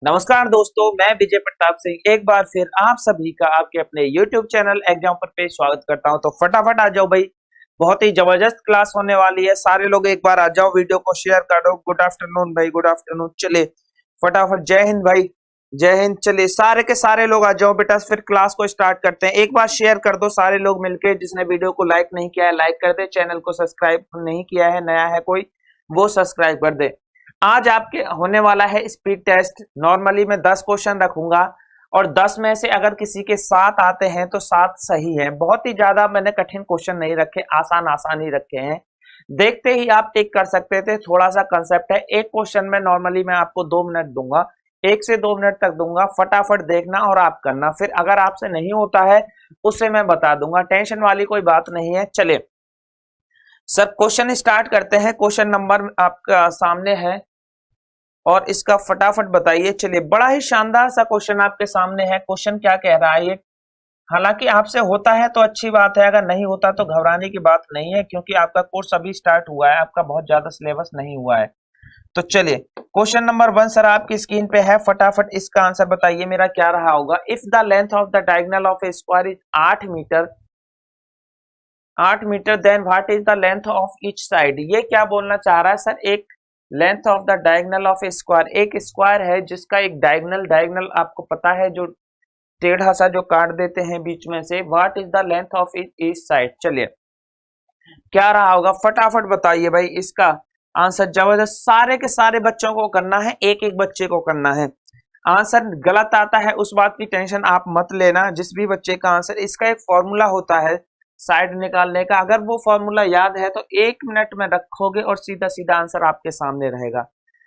नमस्कार दोस्तों, मैं विजय प्रताप सिंह एक बार फिर आप सभी का आपके अपने YouTube चैनल एग्जाम्पल पे स्वागत करता हूं। तो फटाफट आ जाओ भाई, बहुत ही जबरदस्त क्लास होने वाली है। सारे लोग एक बार आ जाओ, वीडियो को शेयर कर दो। गुड आफ्टरनून भाई, गुड आफ्टरनून। चलिए फटाफट, जय हिंद भाई, जय हिंद। चलिए सारे के सारे लोग आ जाओ बेटा, फिर क्लास को स्टार्ट करते हैं। एक बार शेयर कर दो सारे लोग मिलके। जिसने वीडियो को लाइक नहीं किया है लाइक कर दे, चैनल को सब्सक्राइब नहीं किया है, नया है कोई, वो सब्सक्राइब कर दे। आज आपके होने वाला है स्पीड टेस्ट। नॉर्मली मैं 10 क्वेश्चन रखूंगा और 10 में से अगर किसी के 7 आते हैं तो 7 सही है। बहुत ही ज्यादा मैंने कठिन क्वेश्चन नहीं रखे, आसान आसान ही रखे हैं। देखते ही आप टिक कर सकते थे। थोड़ा सा कंसेप्ट है। एक क्वेश्चन में नॉर्मली मैं आपको 2 मिनट दूंगा, 1 से 2 मिनट तक दूंगा। फटाफट देखना और आप करना। फिर अगर आपसे नहीं होता है उससे मैं बता दूंगा, टेंशन वाली कोई बात नहीं है। चलिए सर क्वेश्चन स्टार्ट करते हैं। क्वेश्चन नंबर आपका सामने है और इसका फटाफट बताइए। चलिए बड़ा ही शानदार सा क्वेश्चन आपके सामने है। क्वेश्चन क्या कह रहा है ये, हालांकि आपसे होता है तो अच्छी बात है, अगर नहीं होता तो घबराने की बात नहीं है, क्योंकि आपका कोर्स अभी स्टार्ट हुआ है, आपका बहुत ज्यादा सिलेबस नहीं हुआ है। तो चलिए क्वेश्चन नंबर 1 सर आपकी स्क्रीन पे है। फटाफट इसका आंसर बताइए मेरा क्या रहा होगा। If the length of the diagonal of a square is 8 metre, 8 metre, then what is the length of each side. ये क्या बोलना चाह रहा है सर, एक length of the diagonal of a square, एक स्क्वायर है जिसका एक डायगोनल, डायगोनल आपको पता है जो टेढ़ा सा जो काट देते हैं बीच में से, what is the length of each side. चलिए क्या रहा होगा फटाफट बताइए भाई। इसका आंसर जबरदस्त, सारे के सारे बच्चों को करना है, एक एक बच्चे को करना है। आंसर गलत आता है उस बात की टेंशन आप मत लेना। जिस भी बच्चे का आंसर, इसका एक फॉर्मूला होता है साइड निकालने का, अगर वो फॉर्मूला याद है तो 1 मिनट में रखोगे और सीधा सीधा आंसर आपके सामने रहेगा।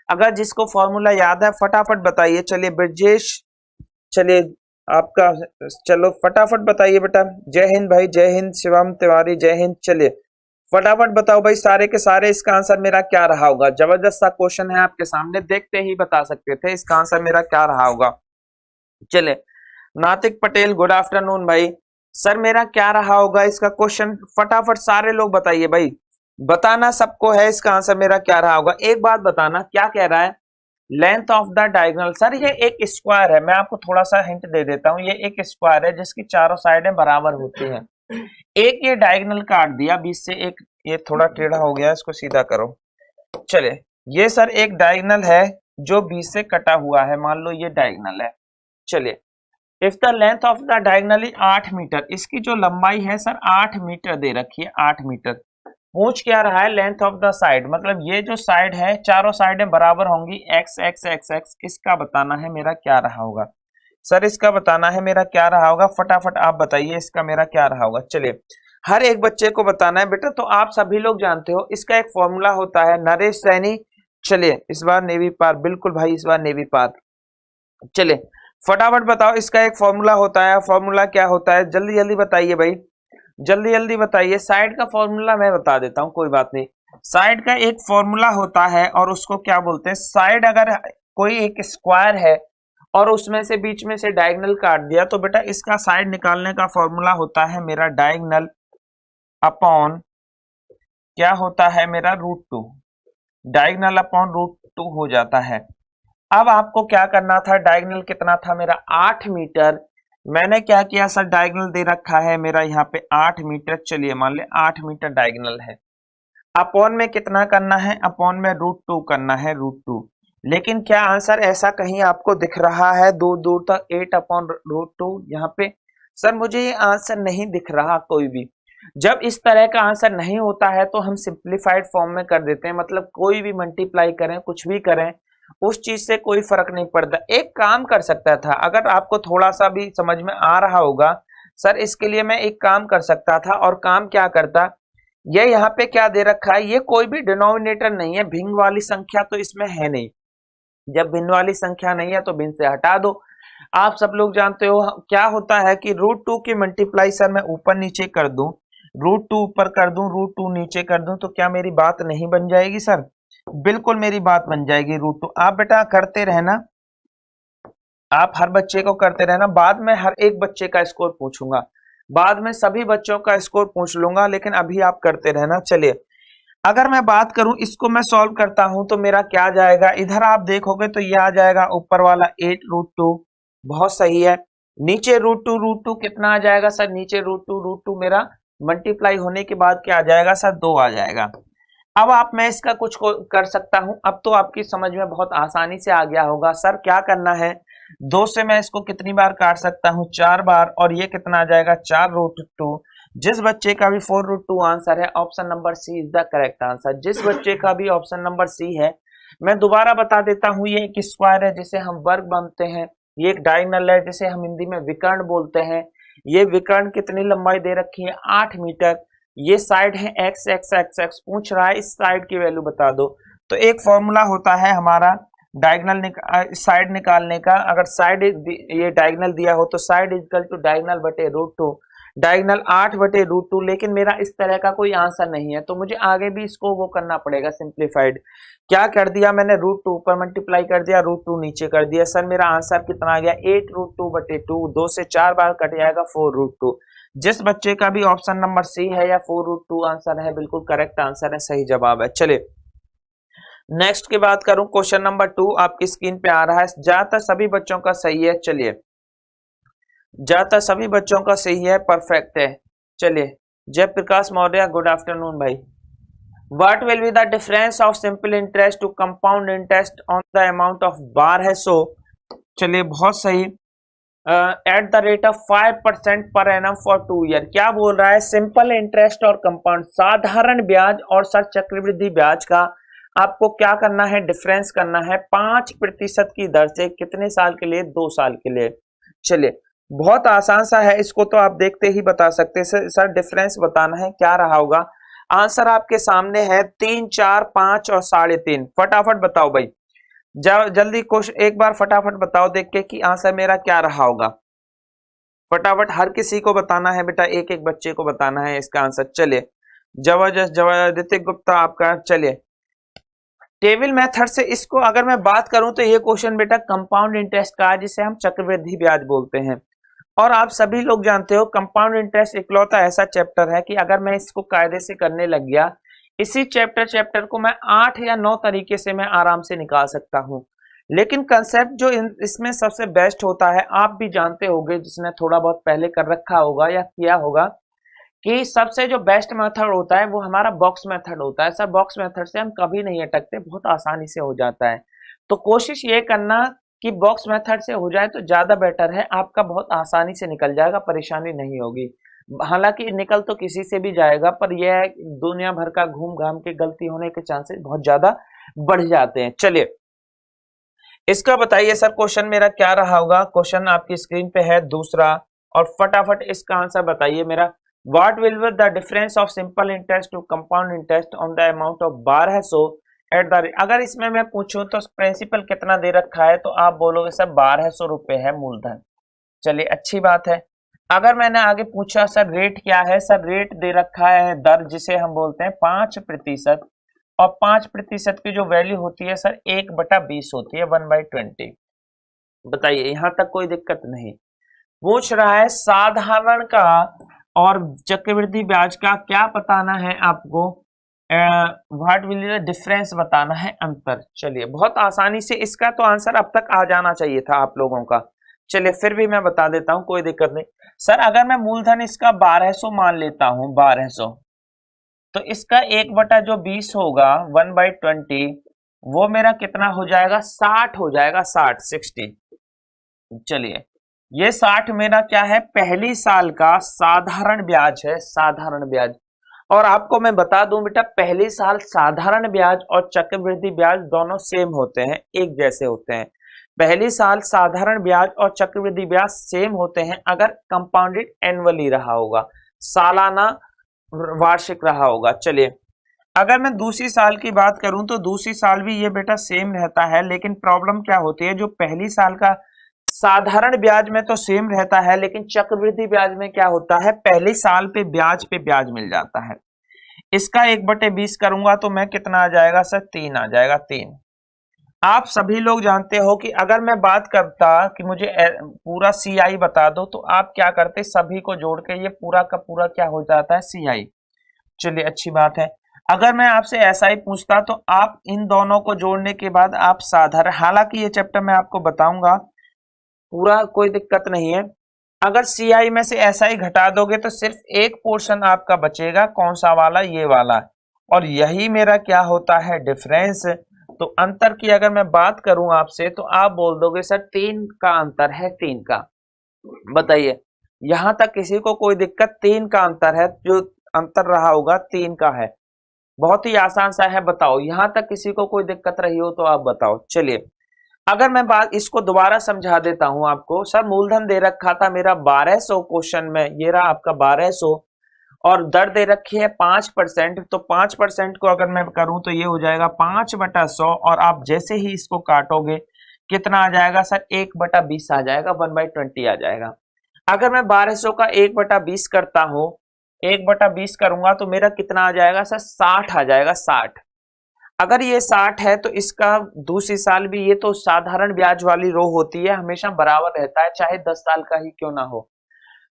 अगर जिसको फॉर्मूला याद है फटाफट बताइए। चलिए ब्रजेश, चलिए आपका, चलो फटाफट बताइए बेटा। जय हिंद भाई, जय हिंद। शिवम तिवारी, जय हिंद। चलिए फटाफट बताओ भाई सारे के सारे, इसका आंसर मेरा क्या रहा होगा। जबरदस्त सा क्वेश्चन है आपके सामने, देखते ही बता सकते थे इसका आंसर मेरा क्या रहा होगा। चलिए नातिक पटेल, गुड आफ्टरनून भाई। सर मेरा क्या रहा होगा इसका क्वेश्चन, फटाफट सारे लोग बताइए भाई। बताना सबको है इसका आंसर मेरा क्या रहा होगा। एक बात बताना, क्या कह रहा है, length of the diagonal. Sir ये एक स्क्वायर है, मैं आपको थोड़ा सा हिंट दे देता हूं। ये एक स्क्वायर है जिसकी चारों साइडें बराबर होती हैं। एक ये डायगोनल काट दिया बीच से, एक ये थोड़ा टेढ़ा हो गया, इसको सीधा करो। चलिए ये सर एक डायगोनल है जो बीच से कटा हुआ है, मान लो ये डायगोनल है। चलिए if the length of the diagonally 8 metre, इसकी जो लंबाई है सर 8 मीटर दे रखी है, 8 मीटर। पूछ क्या रहा है, लेंथ ऑफ द साइड, मतलब ये जो साइड है चारों साइडें बराबर होंगी, एक्स एक्स एक्स एक्स। इसका बताना है मेरा क्या रहा होगा। सर इसका बताना है मेरा क्या रहा होगा। फटाफट आप बताइए इसका मेरा क्या रहा होगा। चलिए हर एक बच्चे को बताना है बेटा। तो आप सभी लोग जानते हो इसका एक फॉर्मूला होता है, नरेश सैनी। चलिए इस बार नेवी पार, बिल्कुल भाई इस बार नेवी पार। चलिए फटाफट बताओ इसका एक फॉर्मूला होता है। फॉर्मूला क्या होता है, जल्दी जल्दी बताइए भाई, जल्दी जल्दी बताइए। साइड का फॉर्मूला मैं बता देता हूं, कोई बात नहीं। साइड का एक फॉर्मूला होता है और उसको क्या बोलते हैं, साइड अगर कोई एक स्क्वायर है और उसमें से बीच में से डायगोनल काट दिया तो बेटा इसका साइड निकालने का फॉर्मूला होता है मेरा डायगोनल अपॉन क्या होता है मेरा √2। डायगोनल अपॉन √2 हो जाता है। अब आपको क्या करना था, डायगोनल कितना था मेरा 8 मीटर। मैंने क्या किया सर, डायगोनल दे रखा है मेरा यहाँ पे 8 मीटर। चलिए मान ले 8 मीटर डायगोनल है। अपॉन में कितना करना है, अपॉन में √2 करना है, √2। लेकिन क्या आंसर ऐसा कहीं आपको दिख रहा है दूर दूर तक 8 अपॉन √2 यहाँ पे। सर मुझे ये आंसर नहीं दिख रहा कोई भी। जब इस तरह का आंसर नहीं होता है तो हम सिंप्लीफाइड फॉर्म में कर देते हैं, मतलब कोई भी मल्टीप्लाई करें, कुछ भी करें, उस चीज से कोई फर्क नहीं पड़ता। एक काम कर सकता था, अगर आपको थोड़ा सा भी समझ में आ रहा होगा सर, इसके लिए मैं एक काम कर सकता था। और काम क्या करता, ये यहाँ पे क्या दे रखा है, ये कोई भी डिनोमिनेटर नहीं है, भिन्न वाली संख्या तो इसमें है नहीं। जब भिन्न वाली संख्या नहीं है तो भिन्न से हटा दो। आप सब लोग जानते हो क्या होता है कि √2 की मल्टीप्लाई सर मैं ऊपर नीचे कर दूं, √2 ऊपर कर दूं, √2 नीचे कर दूं, तो क्या मेरी बात नहीं बन जाएगी सर। बिल्कुल मेरी बात बन जाएगी। √2 आप बेटा करते रहना, आप हर बच्चे को करते रहना। बाद में हर एक बच्चे का स्कोर पूछूंगा, बाद में सभी बच्चों का स्कोर पूछ लूंगा, लेकिन अभी आप करते रहना। चलिए अगर मैं बात करूं इसको मैं सॉल्व करता हूं तो मेरा क्या जाएगा, इधर आप देखोगे तो ये आ जाएगा ऊपर वाला 8√2, बहुत सही है। नीचे √2 कितना आ जाएगा सर, नीचे √2 मेरा मल्टीप्लाई होने के बाद क्या आ जाएगा सर, 2 आ जाएगा। अब आप मैं इसका कुछ कर सकता हूं, अब तो आपकी समझ में बहुत आसानी से आ गया होगा। सर क्या करना है, 2 से मैं इसको कितनी बार काट सकता हूं, 4 बार, और ये कितना आ जाएगा 4√2। जिस बच्चे का भी 4√2 आंसर है, option number C is the correct answer. जिस बच्चे का भी ऑप्शन नंबर सी है, मैं दोबारा बता देता हूं, ये एक स्क्वायर है जिसे हम वर्ग मानते हैं, ये एक डायगोनल है जिसे हम हिंदी में विकर्ण बोलते हैं। ये विकर्ण कितनी लंबाई दे रखी है, 8 मीटर। ये साइड है x x x x, पूछ रहा है इस साइड की वैल्यू बता दो। तो एक फॉर्मूला होता है हमारा डायगोनल साइड निकालने का। अगर साइड ये डायगोनल दिया हो तो साइड इक्वल टू डायगोनल बटे √2, डायगोनल 8/√2। लेकिन मेरा इस तरह का कोई आंसर नहीं है, तो मुझे आगे भी इसको वो करना पड़ेगा सिंप्लीफाइड। क्या कर दिया मैंने, √2 ऊपर मल्टीप्लाई कर दिया, √2 नीचे कर दिया। सर मेरा आंसर कितना आ गया, 8√2/2, 2 से 4 बार कट जाएगा 4√2। जिस बच्चे का भी ऑप्शन नंबर सी है या 4√2 आंसर है, बिल्कुल करेक्ट आंसर है, सही जवाब है। चलिए नेक्स्ट की बात करूं, क्वेश्चन नंबर 2 आपकी स्क्रीन पे आ रहा है। ज्यादातर सभी बच्चों का सही है, चलिए ज्यादातर सभी बच्चों का सही है, परफेक्ट है। चलिए जयप्रकाश मौर्य, गुड आफ्टरनून भाई। What will be the difference of simple interest to compound interest on the amount of बार है सो। चलिए बहुत सही, at the rate of 5% per annum for 2 year. क्या बोल रहा है, सिंपल इंटरेस्ट और कंपाउंड, साधारण ब्याज और सर चक्रवृद्धि ब्याज का आपको क्या करना है, डिफरेंस करना है 5% की दर से। कितने साल के लिए, 2 साल के लिए। चलिए बहुत आसान सा है, इसको तो आप देखते ही बता सकते हैं। सर डिफरेंस बताना है, क्या रहा होगा आंसर आपके सामने है, 3, 4, 5 और 3.5। फटाफट बताओ भाई, जल्दी क्वेश्चन एक बार फटाफट बताओ देख के कि आंसर मेरा क्या रहा होगा। फटाफट हर किसी को बताना है बेटा, एक एक बच्चे को बताना है इसका आंसर। चलिए जबरदस्त आदित्य गुप्ता आपका। चलिए टेबल मेथड से इसको अगर मैं बात करूं तो ये क्वेश्चन बेटा कंपाउंड इंटरेस्ट का है, जिसे हम चक्रवृद्धि ब्याज बोलते हैं। और आप सभी लोग जानते हो कंपाउंड इंटरेस्ट इकलौता ऐसा चैप्टर है कि अगर मैं इसको कायदे से करने लग गया, इसी चैप्टर को मैं 8 या 9 तरीके से मैं आराम से निकाल सकता हूं। लेकिन कंसेप्ट जो इसमें सबसे बेस्ट होता है, आप भी जानते होंगे जिसने थोड़ा बहुत पहले कर रखा होगा या किया होगा, कि सबसे जो बेस्ट मेथड होता है वो हमारा बॉक्स मेथड होता है। सर बॉक्स मेथड से हम कभी नहीं अटकते, बहुत आसानी से हो जाता है। तो कोशिश ये करना कि बॉक्स मेथड से हो जाए तो ज्यादा बेटर है, आपका बहुत आसानी से निकल जाएगा, परेशानी नहीं होगी। हालांकि निकल तो किसी से भी जाएगा, पर यह दुनिया भर का घूम घाम के गलती होने के चांसेस बहुत ज्यादा बढ़ जाते हैं। चलिए इसका बताइए सर, क्वेश्चन मेरा क्या रहा होगा। क्वेश्चन आपकी स्क्रीन पे है दूसरा, और फटाफट इसका आंसर बताइए मेरा। What will be the difference of simple interest to compound interest on the amount of बार है सो एट द। अगर इसमें मैं पूछूं तो प्रिंसिपल कितना दे रखा है, तो आप बोलोगे सर 1200 रुपए है मूलधन। चलिए अच्छी बात है। अगर मैंने आगे पूछा सर रेट क्या है, सर रेट दे रखा है दर, जिसे हम बोलते हैं 5%, और 5% की जो वैल्यू होती है सर 1/20 होती है, 1/20। बताइए यहाँ तक कोई दिक्कत नहीं। पूछ रहा है साधारण का और चक्रवृद्धि ब्याज का क्या बताना है आपको, व्हाट विल द डिफरेंस बताना है, अंतर। चलिए बहुत आसानी से इसका तो आंसर अब तक आ जाना चाहिए था आप लोगों का। चलिए फिर भी मैं बता देता हूं, कोई दिक्कत नहीं। सर अगर मैं मूलधन इसका 1200 मान लेता हूं, 1200, तो इसका 1/20 होगा 1/20, वो मेरा कितना हो जाएगा, 60 हो जाएगा, 60। चलिए ये 60 मेरा क्या है, पहली साल का साधारण ब्याज है, साधारण ब्याज। और आपको मैं बता दूं बेटा, पहली साल साधारण ब्याज और चक्रवृद्धि ब्याज दोनों सेम होते हैं, एक जैसे होते हैं। पहली साल साधारण ब्याज और चक्रवृद्धि ब्याज सेम होते हैं अगर कंपाउंडेड एनुअली रहा होगा, सालाना वार्षिक रहा होगा। चलिए अगर मैं दूसरी साल की बात करूं तो दूसरी साल भी ये बेटा सेम रहता है, लेकिन प्रॉब्लम क्या होती है, जो पहली साल का साधारण ब्याज में तो सेम रहता है, लेकिन चक्रवृद्धि ब्याज में क्या होता है, पहले साल पे ब्याज मिल जाता है। इसका 1/20 करूंगा तो मैं कितना आ जाएगा सर, 3 आ जाएगा, 3। आप सभी लोग जानते हो कि अगर मैं बात करता कि मुझे पूरा CI बता दो, तो आप क्या करते, सभी को जोड़ के ये पूरा का पूरा क्या हो जाता है, CI। चलिए अच्छी बात है। अगर मैं आपसे ऐसा ही पूछता तो आप इन दोनों को जोड़ने के बाद आप साधारण, हालांकि ये चैप्टर मैं आपको बताऊंगा पूरा, कोई दिक्कत नहीं है। अगर CI में से SI घटा दोगे तो सिर्फ एक पोर्शन आपका बचेगा, कौन सा वाला, ये वाला, और यही मेरा क्या होता है, डिफरेंस। तो अंतर की अगर मैं बात करूं आपसे तो आप बोल दोगे सर 3 का अंतर है, 3 का। बताइए, यहां तक किसी को कोई दिक्कत? 3 का अंतर है, जो अंतर रहा होगा 3 का है। बहुत ही आसान सा है, बताओ यहां तक किसी को कोई दिक्कत रही हो तो आप बताओ। चलिए, अगर मैं बात इसको दोबारा समझा देता हूं आपको। सर मूलधन दे रखा था मेरा 1200 क्वेश्चन में, ये रहा आपका 1200, और दर दे रखी है 5%। तो 5% को अगर मैं करूं तो ये हो जाएगा 5/100, और आप जैसे ही इसको काटोगे कितना आ जाएगा सर, 1/20 आ जाएगा, 1/20 आ जाएगा। अगर मैं 1200 का 1/20 करता हूं, 1/20 करूंगा तो मेरा कितना आ जाएगा सर, 60 आ जाएगा, 60। अगर ये 60 है तो इसका दूसरी साल भी, ये तो साधारण ब्याज वाली रो होती है, हमेशा बराबर रहता है, चाहे 10 साल का ही क्यों ना हो।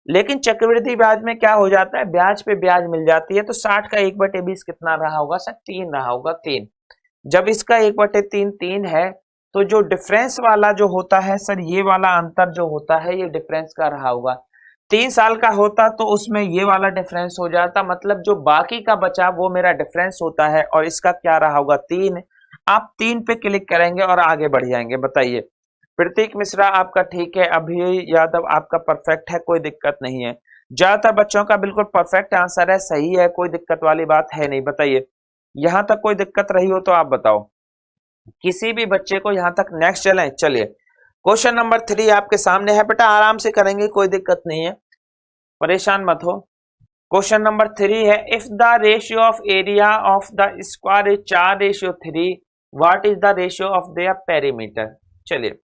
लेकिन चक्रवृद्धि ब्याज में क्या हो जाता है, ब्याज पे ब्याज मिल जाती है। तो 60 का 1/20 कितना रहा होगा सर, 3 रहा होगा, 3। जब इसका 1/3 3 है, तो जो डिफरेंस वाला जो होता है सर, ये वाला अंतर जो होता है, ये डिफरेंस का रहा होगा। 3 साल का होता तो उसमें ये वाला डिफरेंस हो जाता, मतलब जो बाकी का बचा वो मेरा डिफरेंस होता है, और इसका क्या रहा होगा, 3। आप 3 पे क्लिक करेंगे और आगे बढ़ जाएंगे। बताइए, प्रतीक मिश्रा आपका ठीक है, अभी यादव आपका परफेक्ट है, कोई दिक्कत नहीं है। ज्यादातर बच्चों का बिल्कुल परफेक्ट आंसर है, सही है, कोई दिक्कत वाली बात है नहीं। बताइए, यहां तक कोई दिक्कत रही हो तो आप बताओ, किसी भी बच्चे को यहां तक। नेक्स्ट चलें, चलिए क्वेश्चन नंबर 3 आपके सामने है बेटा, आराम से करेंगे, कोई दिक्कत नहीं है, परेशान मत हो। क्वेश्चन नंबर 3 है, if the ratio of area of the square is 4:3, what is the ratio of their perimeter. चलिए,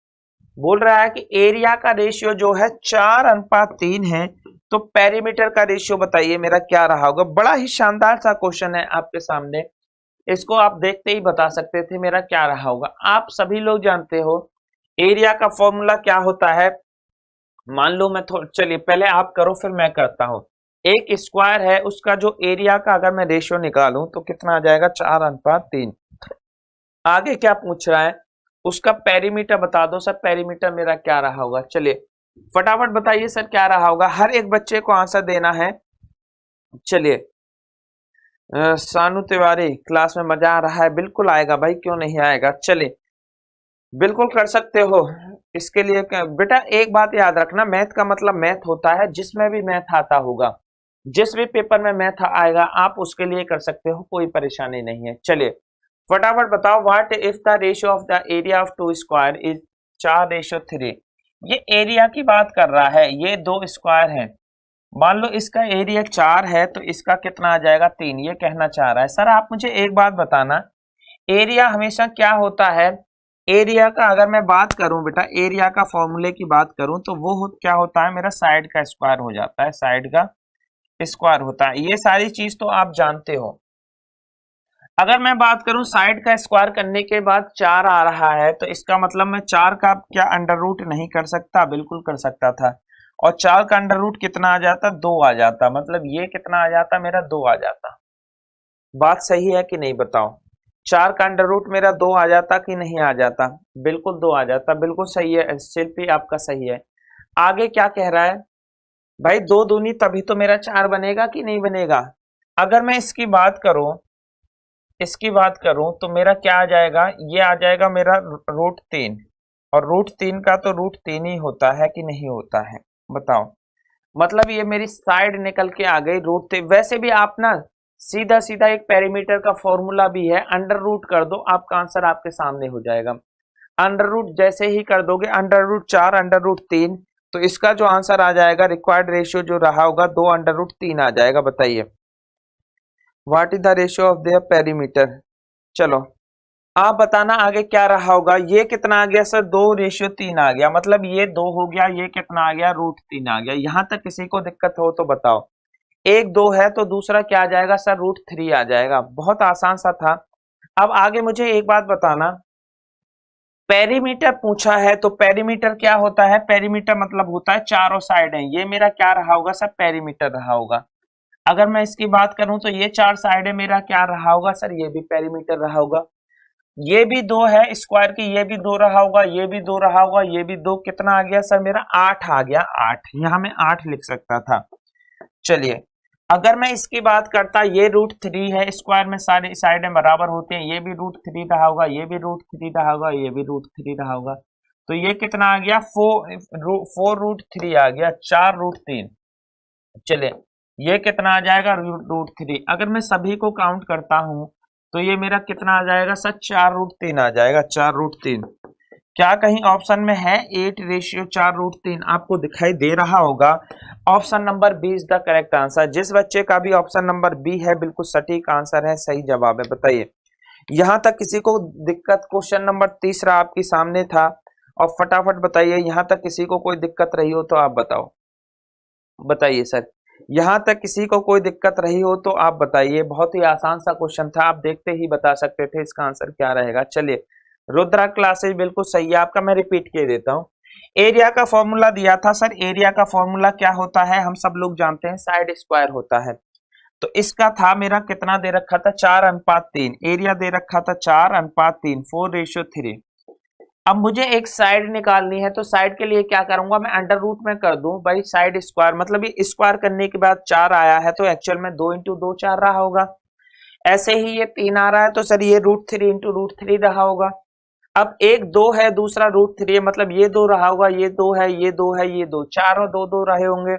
बोल रहा है कि एरिया का रेशियो जो है 4:3 है, तो पेरीमीटर का रेशियो बताइए मेरा क्या रहा होगा। बड़ा ही शानदार सा क्वेश्चन है आपके सामने, इसको आप देखते ही बता सकते थे मेरा क्या रहा होगा। आप सभी लोग जानते हो एरिया का फॉर्मूला क्या होता है। मान लो मैं चलिए पहले आप करो फिर मैं करता हूं। एक स्क्वायर है, उसका जो एरिया का अगर मैं रेशियो निकालूं तो कितना आ जाएगा, 4:3। आगे क्या पूछ रहा है, उसका पेरीमीटर बता दो सर, पेरीमीटर मेरा क्या रहा होगा। चलिए फटाफट बताइए सर क्या रहा होगा, हर एक बच्चे को आंसर देना है। चलिए सानू तिवारी, क्लास में मजा आ रहा है, बिल्कुल आएगा भाई, क्यों नहीं आएगा। चलिए बिल्कुल कर सकते हो। इसके लिए बेटा एक बात याद रखना, मैथ का मतलब मैथ होता है, जिसमें भी मैथ आता होगा, जिस भी पेपर में मैथ आएगा आप उसके लिए कर सकते हो, कोई परेशानी नहीं है। चलिए फटाफट बताओ, what if the ratio of the area of 2 square is 4:3। ये एरिया की बात कर रहा है, ये 2 स्क्वायर है, मान लो इसका एरिया 4 है तो इसका कितना आ जाएगा, 3। ये कहना चाह रहा है। सर आप मुझे एक बात बताना, एरिया हमेशा क्या होता है, एरिया का अगर मैं बात करूं बेटा, एरिया का फॉर्मूले की बात करूं तो वो क्या होता है, मेरा साइड का स्क्वायर हो जाता है, साइड का स्क्वायर होता है। ये सारी चीज तो आप जानते हो। अगर मैं बात करूं साइड का स्क्वायर करने के बाद 4 आ रहा है, तो इसका मतलब मैं 4 का क्या अंडर रूट नहीं कर सकता, बिल्कुल कर सकता था। और 4 का अंडर रूट कितना आ जाता, 2 आ जाता, मतलब ये कितना आ जाता मेरा, 2 आ जाता। बात सही है कि नहीं बताओ, 4 का अंडर रूट मेरा 2 आ जाता कि नहीं आ जाता, बिल्कुल 2 आ जाता, बिल्कुल सही है शिल्पी आपका सही है। आगे क्या कह रहा है भाई, 2 दूनी तभी तो मेरा 4 बनेगा कि नहीं बनेगा। अगर मैं इसकी बात करूं तो मेरा क्या आ जाएगा, ये आ जाएगा मेरा √3, और √3 का तो √3 ही होता है कि नहीं होता है, बताओ। मतलब ये मेरी साइड निकल के आ गई √3। वैसे भी आप ना सीधा सीधा एक पेरीमीटर का फॉर्मूला भी है, अंडर रूट कर दो, आपका आंसर आपके सामने हो जाएगा। अंडर रूट जैसे ही कर दोगे, अंडर रूट 4 अंडर √3, तो इसका जो आंसर आ जाएगा, रिक्वायर्ड रेशियो जो रहा होगा 2 अंडर √3 आ जाएगा। बताइए what is the ratio of their perimeter. चलो आप बताना आगे क्या रहा होगा। ये कितना आ गया सर, 2:3 आ गया, मतलब ये 2 हो गया, ये कितना आ गया, √3 आ गया। यहां तक किसी को दिक्कत हो तो बताओ। 1 2 है तो दूसरा क्या आ जाएगा सर, √3 आ जाएगा। बहुत आसान सा था। अब आगे मुझे एक बात बताना, पेरीमीटर पूछा है तो पेरीमीटर क्या होता है, पेरीमीटर मतलब होता है चारों साइड है, ये मेरा क्या रहा होगा सर, पेरीमीटर रहा होगा। अगर मैं इसकी बात करूं तो ये 4 साइड है मेरा क्या रहा होगा सर, ये भी पेरीमीटर रहा होगा। ये भी 2 है स्क्वायर की, ये भी 2 रहा होगा, ये भी 2 रहा होगा, ये भी 2, कितना आ गया सर मेरा 8 आ गया। 8 यहाँ मैं 8 लिख सकता था। चलिए अगर मैं इसकी बात करता, ये √3 है, स्क्वायर में सारी साइडें बराबर होती हैं, ये भी √3 रहा होगा, ये भी √3 रहा होगा, ये भी √3 रहा होगा, तो ये कितना आ गया 4√3 आ गया, 4√3। चलिए ये कितना आ जाएगा √3। अगर मैं सभी को काउंट करता हूं तो ये मेरा कितना आ जाएगा सर, 4√3 आ जाएगा, 4√3। क्या कहीं ऑप्शन में है 8:4√3 आपको दिखाई दे रहा होगा? Option number B is the correct answer. जिस बच्चे का भी ऑप्शन नंबर बी है बिल्कुल सटीक आंसर है, सही जवाब है। बताइए यहां तक किसी को दिक्कत? क्वेश्चन नंबर तीसरा आपके सामने था और फटाफट बताइए, यहां तक किसी को कोई दिक्कत रही हो तो आप बताओ, बताइए सर। यहां तक किसी को कोई दिक्कत रही हो तो आप बताइए, बहुत ही आसान सा क्वेश्चन था, आप देखते ही बता सकते थे इसका आंसर क्या रहेगा। चलिए रुद्रा क्लासेज बिल्कुल सही है आपका, मैं रिपीट किए देता हूँ। एरिया का फॉर्मूला दिया था सर, एरिया का फॉर्मूला क्या होता है हम सब लोग जानते हैं, साइड स्क्वायर होता है। तो इसका था मेरा कितना दे रखा था, 4:3। एरिया दे रखा था 4:3, 4:3। अब मुझे एक साइड निकालनी है, तो साइड के लिए क्या करूंगा मैं, अंडर रूट में कर दूं भाई, साइड स्क्वायर मतलब ये स्क्वायर करने के बाद 4 आया है तो एक्चुअल में 2 × 2 4 रहा होगा। ऐसे ही ये 3 आ रहा है तो सर ये √3 × √3 रहा होगा। अब एक 2 है, दूसरा √3 है, मतलब ये 2 रहा होगा, ये 2 है, ये 2 है, ये 2, चारों 2 2 रहे होंगे।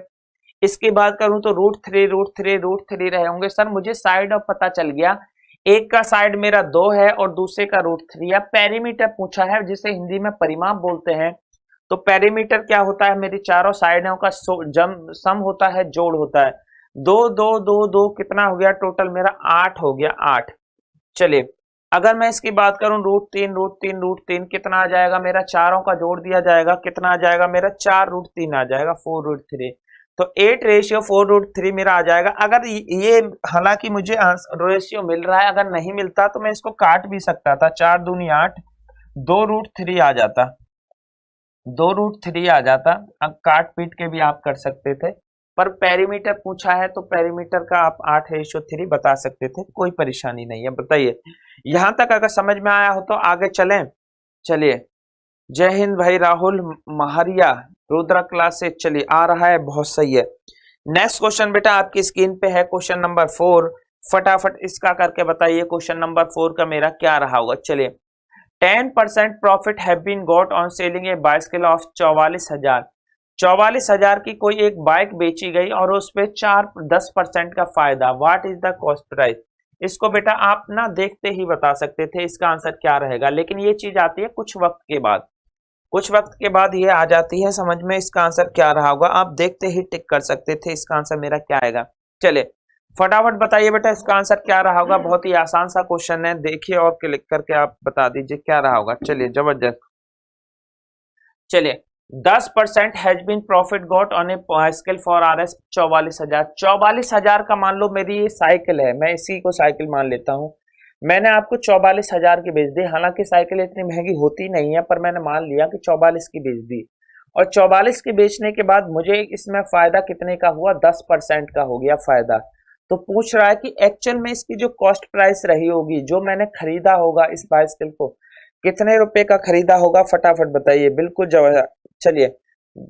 इसकी बात करूं तो √3 √3 √3 रहे होंगे। सर मुझे साइड अब पता चल गया, एक का साइड मेरा 2 है और दूसरे का √3 है। पेरीमीटर पूछा है जिसे हिंदी में परिमाप बोलते हैं। तो पेरीमीटर क्या होता है, मेरी चारों साइडों का सम होता है, जोड़ होता है। 2 2 2 2 कितना हो गया टोटल मेरा, 8 हो गया, 8। चलिए अगर मैं इसकी बात करूं √3 √3 √3 कितना आ जाएगा मेरा, चारों का जोड़ दिया जाएगा, कितना आ जाएगा मेरा 4√3 आ जाएगा, 4√3। तो 8:4√3 मेरा आ जाएगा। अगर ये हालांकि मुझे रेशियो मिल रहा है, अगर नहीं मिलता तो मैं इसको काट भी सकता था, 4 दूनी 8, 2√3 आ जाता, 2√3 आ जाता। अब काट पीट के भी आप कर सकते थे, पर पेरीमीटर पूछा है तो पेरीमीटर का आप 8:3 बता सकते थे, कोई परेशानी नहीं है। बताइए यहां तक अगर समझ में आया हो तो आगे चलें। चलिए जय हिंद भाई राहुल महारिया, रुद्रा क्लास से चलिए आ रहा है, बहुत सही है। नेक्स्ट क्वेश्चन बेटा आपकी स्क्रीन पे है, क्वेश्चन नंबर 4। फटाफट इसका करके बताइए क्वेश्चन नंबर 4 का मेरा क्या रहा होगा। चलिए 10% profit have been got on selling a bicycle of 44,000। 44,000 की कोई एक बाइक बेची गई और उस पे 10% का फायदा। What is the cost price? इसको बेटा आप ना देखते ही बता सकते थे इसका आंसर क्या रहेगा, लेकिन ये चीज आती है कुछ वक्त के बाद, कुछ वक्त के बाद ये आ जाती है समझ में, इसका आंसर क्या रहा होगा आप देखते ही टिक कर सकते थे इसका आंसर मेरा क्या आएगा। चलिए फटाफट बताइए बेटा इसका आंसर क्या रहा होगा, बहुत ही आसान सा क्वेश्चन है, देखिए और क्लिक करके आप बता दीजिए क्या रहा होगा। चलिए जबरदस्त। चलिए 10% has been profit got on a bicycle for RS 44,000। 44,000 का मान लो मेरी ये साइकिल है, मैं इसी को साइकिल मान लेता हूँ, मैंने आपको 44,000 की बेच दी। हालांकि साइकिल इतनी महंगी होती नहीं है, पर मैंने मान लिया कि 44 की बेच दी, और 44 की बेचने के बाद मुझे इसमें फायदा कितने का हुआ, 10% का हो गया फायदा। तो पूछ रहा है कि एक्चुअल में इसकी जो कॉस्ट प्राइस रही होगी, जो मैंने खरीदा होगा इस बाइसिकल को, कितने रुपए का खरीदा होगा, फटाफट बताइए। बिल्कुल जवाब। चलिए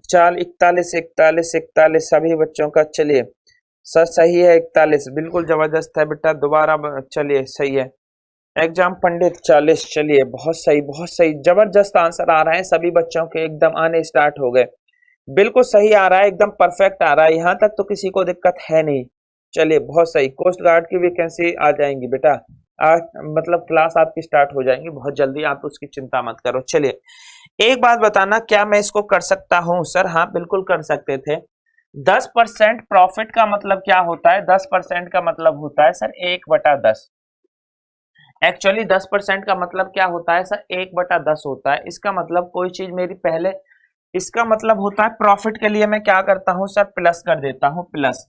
41 41 41 सभी बच्चों का। चलिए सर सही है 41, बिल्कुल जबरदस्त है बेटा, दोबारा चलिए सही है। एग्जाम पंडित 40, चलिए बहुत सही, बहुत सही, जबरदस्त आंसर आ रहे हैं सभी बच्चों के, एकदम आने स्टार्ट हो गए, बिल्कुल सही आ रहा है, एकदम परफेक्ट आ रहा है, यहाँ तक तो किसी को दिक्कत है नहीं। चलिए बहुत सही, कोस्ट गार्ड की वैकेंसी आ जाएंगी बेटा, आज मतलब क्लास आपकी स्टार्ट हो जाएंगी बहुत जल्दी, आप उसकी चिंता मत करो। चलिए एक बात बताना, क्या मैं इसको कर सकता हूं? सर हाँ बिल्कुल कर सकते थे। 10% प्रॉफिट का मतलब क्या होता है, 10% का मतलब होता है सर 1/10। एक्चुअली 10% का मतलब क्या होता है सर, 1/10 होता है। इसका मतलब कोई चीज मेरी पहले, इसका मतलब होता है प्रॉफिट के लिए मैं क्या करता हूं सर, प्लस कर देता हूं, प्लस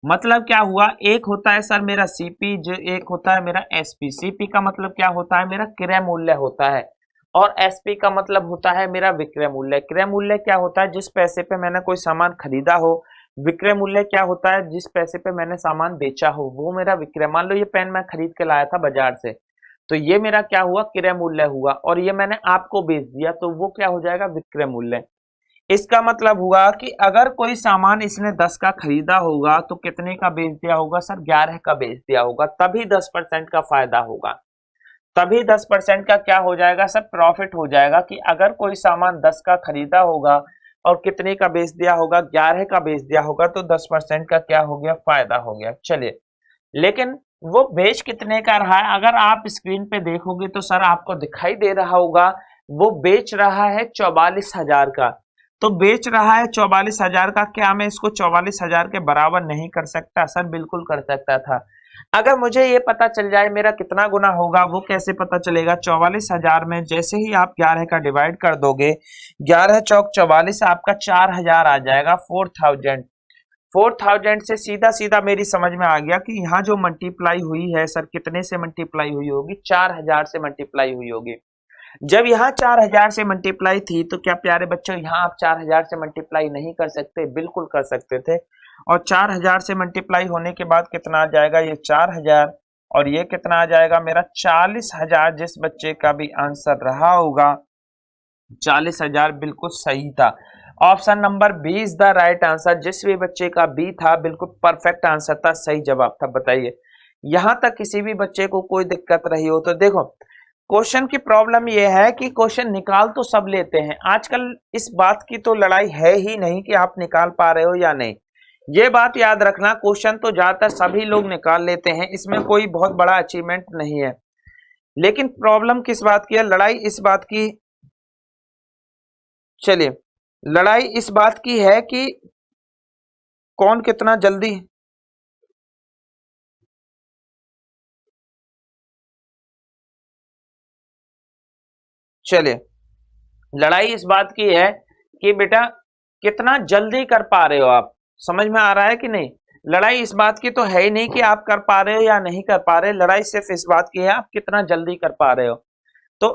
मतलब क्या हुआ, एक होता है सर मेरा सीपी, जो एक होता है मेरा एसपी। सीपी का मतलब क्या होता है, मेरा क्रय मूल्य होता है, और एसपी का मतलब होता है मेरा विक्रय मूल्य। क्रय मूल्य क्या होता है, जिस पैसे पे मैंने कोई सामान खरीदा हो, विक्रय मूल्य क्या होता है? जिस पैसे पे मैंने सामान बेचा हो वो मेरा विक्रय। मान लो ये पेन मैं खरीद के लाया था बाजार से, तो ये मेरा क्या हुआ? क्रय मूल्य हुआ। और ये मैंने आपको बेच दिया तो वो क्या हो जाएगा? विक्रय मूल्य। इसका मतलब हुआ कि अगर कोई सामान इसने 10 का खरीदा होगा तो कितने का बेच दिया होगा सर? 11 का बेच दिया होगा, तभी 10% का फायदा होगा, तभी 10% का क्या हो जाएगा सर? प्रॉफिट हो जाएगा। कि अगर कोई सामान 10 का खरीदा होगा और कितने का बेच दिया होगा? 11 का बेच दिया होगा, तो 10% का क्या हो गया? फायदा हो गया। चलिए, लेकिन वो बेच कितने का रहा है? अगर आप स्क्रीन पे देखोगे तो सर आपको दिखाई दे रहा होगा वो बेच रहा है 44,000 का। तो बेच रहा है 44,000 का, क्या मैं इसको 44,000 के बराबर नहीं कर सकता? सर बिल्कुल कर सकता था। अगर मुझे ये पता चल जाए मेरा कितना गुना होगा, वो कैसे पता चलेगा? 44,000 में जैसे ही आप 11 का डिवाइड कर दोगे, 11 चौक 44, आपका 4,000 आ जाएगा, 4,000। 4,000 से सीधा सीधा मेरी समझ में आ गया कि यहाँ जो मल्टीप्लाई हुई है सर, कितने से मल्टीप्लाई हुई होगी? 4,000 से मल्टीप्लाई हुई होगी। जब यहाँ 4,000 से मल्टीप्लाई थी तो क्या प्यारे बच्चों यहाँ आप 4,000 से मल्टीप्लाई नहीं कर सकते? बिल्कुल कर सकते थे। और 4,000 से मल्टीप्लाई होने के बाद कितना आ जाएगा? ये 4,000, और ये कितना आ जाएगा मेरा? 40,000। जिस बच्चे का भी आंसर रहा होगा 40,000 बिल्कुल सही था। Option number B is the right answer. जिस भी बच्चे का बी था बिल्कुल परफेक्ट आंसर था, सही जवाब था। बताइए, यहां तक किसी भी बच्चे को कोई दिक्कत रही हो तो देखो, क्वेश्चन की प्रॉब्लम यह है कि क्वेश्चन निकाल तो सब लेते हैं, आजकल इस बात की तो लड़ाई है ही नहीं कि आप निकाल पा रहे हो या नहीं। ये बात याद रखना, क्वेश्चन तो ज्यादातर सभी लोग निकाल लेते हैं, इसमें कोई बहुत बड़ा अचीवमेंट नहीं है। लेकिन प्रॉब्लम किस बात की है? लड़ाई इस बात की, चलिए, लड़ाई इस बात की है कि कौन कितना जल्दी, चलिए, लड़ाई इस बात की है कि बेटा कितना जल्दी कर पा रहे हो आप। समझ में आ रहा है कि नहीं? लड़ाई इस बात की तो है ही नहीं कि आप कर पा रहे हो या नहीं कर पा रहे, लड़ाई सिर्फ इस बात की है आप कितना जल्दी कर पा रहे हो। तो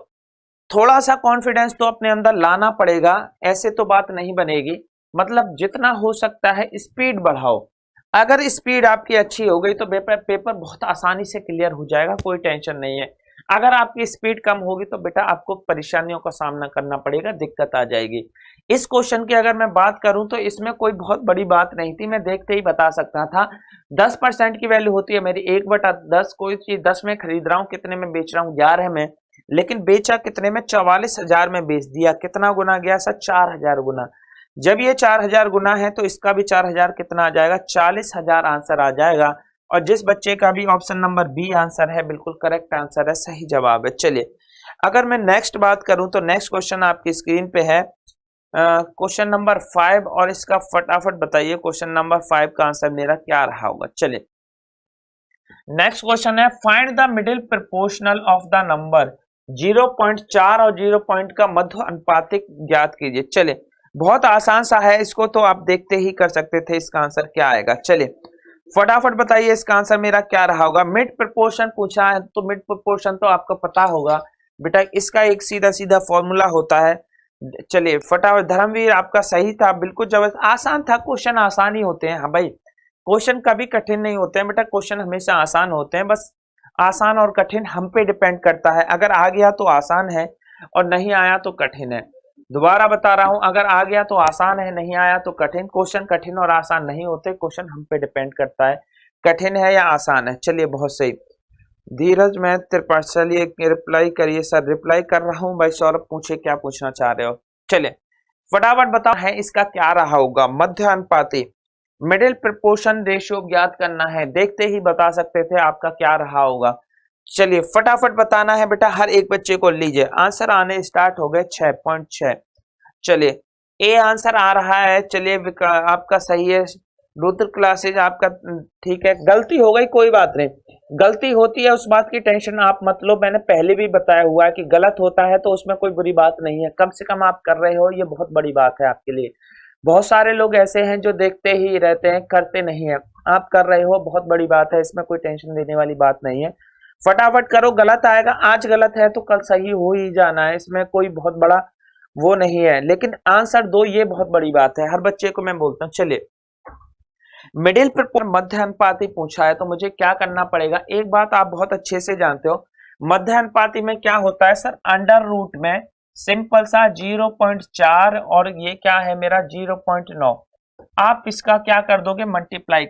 थोड़ा सा कॉन्फिडेंस तो अपने अंदर लाना पड़ेगा, ऐसे तो बात नहीं बनेगी। मतलब जितना हो सकता है स्पीड बढ़ाओ। अगर स्पीड आपकी अच्छी हो गई तो पेपर पेपर बहुत आसानी से क्लियर हो जाएगा, कोई टेंशन नहीं है। अगर आपकी स्पीड कम होगी तो बेटा आपको परेशानियों का सामना करना पड़ेगा, दिक्कत आ जाएगी। इस क्वेश्चन की अगर मैं बात करूं तो इसमें कोई बहुत बड़ी बात नहीं थी, मैं देखते ही बता सकता था। 10% की वैल्यू होती है मेरी 1/10। कोई चीज 10 में खरीद रहा हूं, कितने में बेच रहा हूं? 11 में। लेकिन बेचा कितने में? 44,000 में बेच दिया। कितना गुना गया सर? 4,000 गुना। जब ये 4,000 गुना है तो इसका भी 4,000 कितना आ जाएगा? 40,000 आंसर आ जाएगा। और जिस बच्चे का भी ऑप्शन नंबर बी आंसर है बिल्कुल करेक्ट आंसर है, सही जवाब है। चलिए, अगर मैं नेक्स्ट बात करूं तो नेक्स्ट क्वेश्चन आपकी स्क्रीन पे है क्वेश्चन नंबर 5, और इसका फटाफट बताइए क्वेश्चन नंबर 5 का आंसर मेरा क्या रहा होगा। चलिए, नेक्स्ट क्वेश्चन है find the middle proportional of the number. 0.4 और 0 का मध्य अनुपातिक ज्ञात कीजिए। चलिए, बहुत आसान सा है, इसको तो आप देखते ही कर सकते थे। इसका आंसर क्या आएगा? चलिए फटाफट बताइए इसका आंसर मेरा क्या रहा होगा। मिड प्रोपोर्शन पूछा है तो मिड प्रोपोर्शन तो आपको पता होगा बेटा, इसका एक सीधा सीधा फॉर्मूला होता है। चलिए फटाफट, धर्मवीर आपका सही था, बिल्कुल जबरदस्त, आसान था। क्वेश्चन आसान ही होते हैं, हाँ भाई, क्वेश्चन कभी कठिन नहीं होते हैं बेटा, क्वेश्चन हमेशा आसान होते हैं। बस आसान और कठिन हम पे डिपेंड करता है, अगर आ गया तो आसान है और नहीं आया तो कठिन है। दोबारा बता रहा हूं, अगर आ गया तो आसान है, नहीं आया तो कठिन। क्वेश्चन कठिन और आसान नहीं होते, क्वेश्चन हम पे डिपेंड करता है कठिन है या आसान है। चलिए बहुत सही। धीरज मैं त्रिपाठी, चलिए रिप्लाई करिए। सर रिप्लाई कर रहा हूं भाई। सौरभ पूछे क्या पूछना चाह रहे हो। चलिए फटाफट बताओ है इसका क्या रहा होगा। मध्य अनुपाती मिडिल प्रोपोर्शन रेशियो ज्ञात करना है, देखते ही बता सकते थे आपका क्या रहा होगा। चलिए फटाफट बताना है बेटा, हर एक बच्चे को लीजिए। आंसर आने स्टार्ट हो गए 6.6। चलिए ए आंसर आ रहा है। चलिए आपका सही है। रुद्र क्लासेज आपका ठीक है। गलती हो गई, कोई बात नहीं, गलती होती है उस बात की टेंशन आप मत लो। मैंने पहले भी बताया हुआ है कि गलत होता है तो उसमें कोई बुरी बात नहीं है, कम से कम आप कर रहे हो, ये बहुत बड़ी बात है आपके लिए। बहुत सारे लोग ऐसे हैं जो देखते ही रहते हैं, करते नहीं है। आप कर रहे हो, बहुत बड़ी बात है, इसमें कोई टेंशन देने वाली बात नहीं है। फटाफट करो, गलत आएगा, आज गलत है तो कल सही हो ही जाना है, इसमें कोई बहुत बड़ा वो नहीं है। लेकिन आंसर दो, ये बहुत बड़ी बात है, हर बच्चे को मैं बोलता हूँ। चलिए मिडिल प्रपोर्शन मध्य अनुपाती पूछा है तो मुझे क्या करना पड़ेगा, एक बात आप बहुत अच्छे से जानते हो, मध्य अनुपाती में क्या होता है सर, अंडर रूट में सिंपल सा 0.4 और ये क्या है मेरा 0.9, आप इसका क्या कर दोगे, मल्टीप्लाई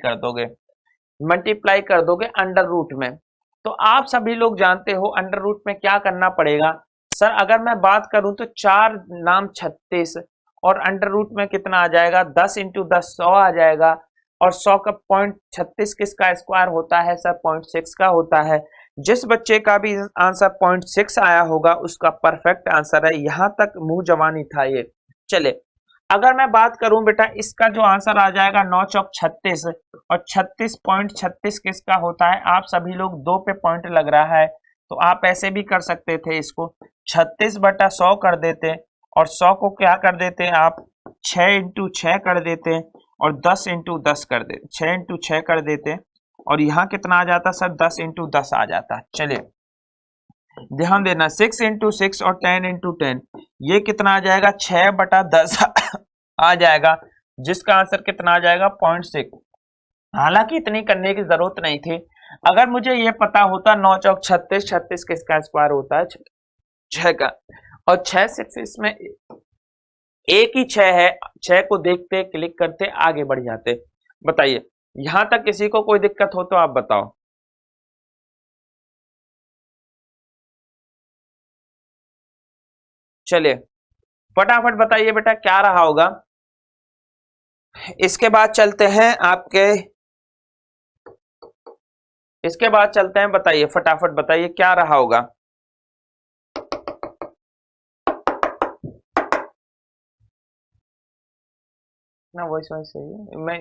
कर दोगे अंडर रूट में। तो आप सभी लोग जानते हो अंडर रूट में क्या करना पड़ेगा सर, अगर मैं बात करूं तो 4 नाम 36 और अंडर रूट में कितना आ जाएगा, 10 इंटू 10 100 आ जाएगा, और 100 का 0.36 किसका स्क्वायर होता है सर, 0.6 का होता है। जिस बच्चे का भी आंसर 0.6 आया होगा उसका परफेक्ट आंसर है, यहां तक मुंह जवानी था ये। चले अगर मैं बात करूं बेटा, इसका जो आंसर आ जाएगा 9 चौक 36, और 36.36 किसका होता है, आप सभी लोग 2 पे पॉइंट लग रहा है तो आप ऐसे भी कर सकते थे, इसको 36/100 कर देते, और 100 को क्या कर देते आप 6 इंटू 6 कर देते, और 10 इंटू 10 कर देते, 6 इंटू 6 कर देते, और यहाँ कितना आ जाता सर, 10 इंटू 10 आ जाता। चलिए ध्यान देना, 6 इंटू 6 और 10 इंटू 10, ये कितना आ जाएगा 6/10 आ जाएगा, जिसका आंसर कितना आ जाएगा 0.6। हालांकि इतनी करने की जरूरत नहीं थी, अगर मुझे ये पता होता 9 चौक 36, 36 किसका स्क्वायर होता है 6 का, और 6 6 इसमें एक ही 6 है, 6 को देखते क्लिक करते आगे बढ़ जाते। बताइए यहां तक किसी को कोई दिक्कत हो तो आप बताओ। चलिए फटाफट बताइए बेटा क्या रहा होगा। इसके बाद चलते हैं आपके, इसके बाद चलते हैं, बताइए फटाफट बताइए क्या रहा होगा। ना वॉइस वॉइस सही है मैं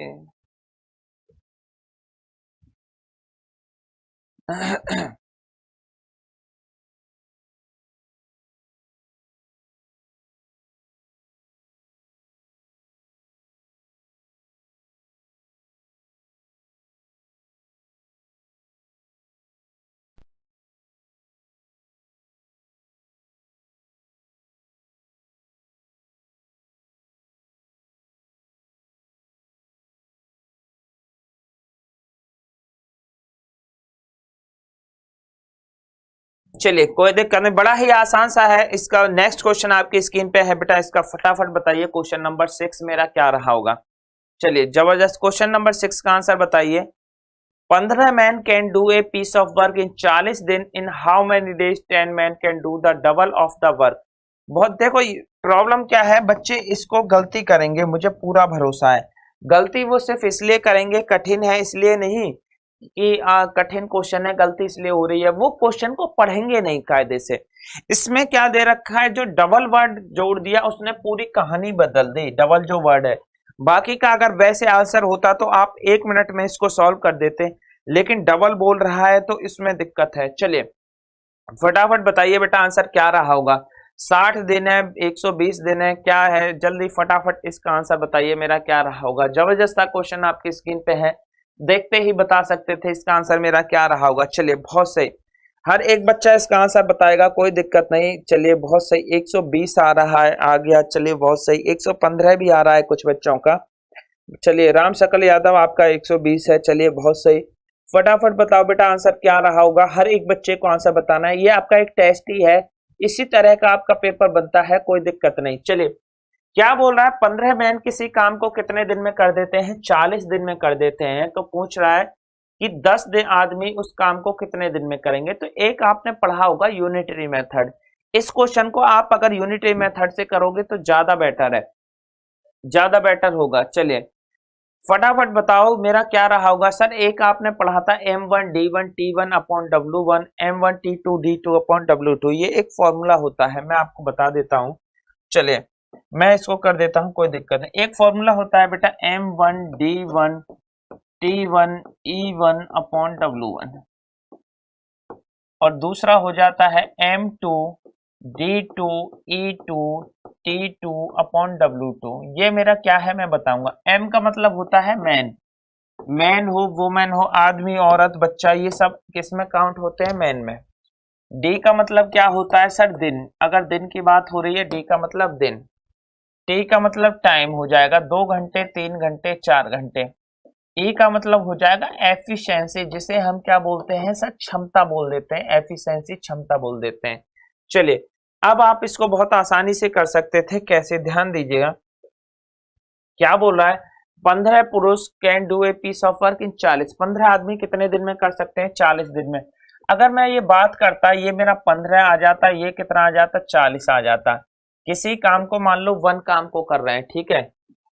चलिए कोई दिक्कत नहीं, बड़ा ही आसान सा है। इसका नेक्स्ट क्वेश्चन आपकी स्क्रीन पे है बेटा, इसका फटाफट बताइए क्वेश्चन नंबर 6 मेरा क्या रहा होगा। चलिए जबरदस्त, क्वेश्चन नंबर 6 का आंसर बताइए। 15 man can do a piece of work in 40 दिन, in how many days 10 man can do the double of the work. बहुत देखो प्रॉब्लम क्या है, बच्चे इसको गलती करेंगे, मुझे पूरा भरोसा है। गलती वो सिर्फ इसलिए करेंगे, कठिन है इसलिए नहीं कि कठिन क्वेश्चन है गलती इसलिए हो रही है, वो क्वेश्चन को पढ़ेंगे नहीं कायदे से। इसमें क्या दे रखा है, जो डबल वर्ड जोड़ दिया उसने पूरी कहानी बदल दी, डबल जो वर्ड है। बाकी का अगर वैसे आंसर होता तो आप 1 मिनट में इसको सॉल्व कर देते, लेकिन डबल बोल रहा है तो इसमें दिक्कत है। चलिए फटाफट बताइए बेटा आंसर क्या रहा होगा। 60 दिन है, 120 दिन है, क्या है, जल्दी फटाफट इसका आंसर बताइए मेरा क्या रहा होगा। जबरदस्त क्वेश्चन आपकी स्क्रीन पे है, देखते ही बता सकते थे इसका आंसर मेरा क्या रहा होगा। चलिए बहुत सही, हर एक बच्चा इसका आंसर बताएगा, कोई दिक्कत नहीं। चलिए बहुत सही, 120 आ रहा है, आ गया। चलिए बहुत सही, 115 भी आ रहा है कुछ बच्चों का। चलिए राम शकल यादव आपका 120 है। चलिए बहुत सही, फटाफट बताओ बेटा आंसर क्या रहा होगा। हर एक बच्चे को आंसर बताना है, ये आपका एक टेस्ट ही है, इसी तरह का आपका पेपर बनता है, कोई दिक्कत नहीं। चलिए क्या बोल रहा है, 15 मैन किसी काम को कितने दिन में कर देते हैं, 40 दिन में कर देते हैं। तो पूछ रहा है कि 10 दिन आदमी उस काम को कितने दिन में करेंगे। तो एक आपने पढ़ा होगा यूनिटरी मेथड, इस क्वेश्चन को आप अगर यूनिटरी मेथड से करोगे तो ज्यादा बेटर है, ज्यादा बेटर होगा। चलिए फटाफट बताओ मेरा क्या रहा होगा। सर एक आपने पढ़ा था M1 D1 T1 upon W1, M1 T2 D2 upon W2, ये एक फॉर्मूला होता है, मैं आपको बता देता हूं। चलिए मैं इसको कर देता हूं, कोई दिक्कत नहीं। एक फॉर्मूला होता है बेटा M1 D1 T1 E1 upon W1, और दूसरा हो जाता है M2 D2 E2 T2 upon W2। ये मेरा क्या है मैं बताऊंगा। M का मतलब होता है मैन, मैन हो वुमेन हो, आदमी औरत बच्चा, ये सब किस में काउंट होते हैं, मैन में। डी का मतलब क्या होता है सर, दिन, अगर दिन की बात हो रही है डी का मतलब दिन। टी का मतलब टाइम हो जाएगा, 2 घंटे 3 घंटे 4 घंटे। ई का मतलब हो जाएगा एफिशिएंसी, जिसे हम क्या बोलते हैं सर, क्षमता बोल देते हैं, एफिशिएंसी क्षमता बोल देते हैं। चलिए अब आप इसको बहुत आसानी से कर सकते थे, कैसे, ध्यान दीजिएगा। क्या बोल रहा है, 15 पुरुष can do a piece of work in 40, 15 आदमी कितने दिन में कर सकते हैं, 40 दिन में। अगर मैं ये बात करता, ये मेरा 15 आ जाता, ये कितना आ जाता, 40 आ जाता। किसी काम को मान लो 1 काम को कर रहे हैं, ठीक है।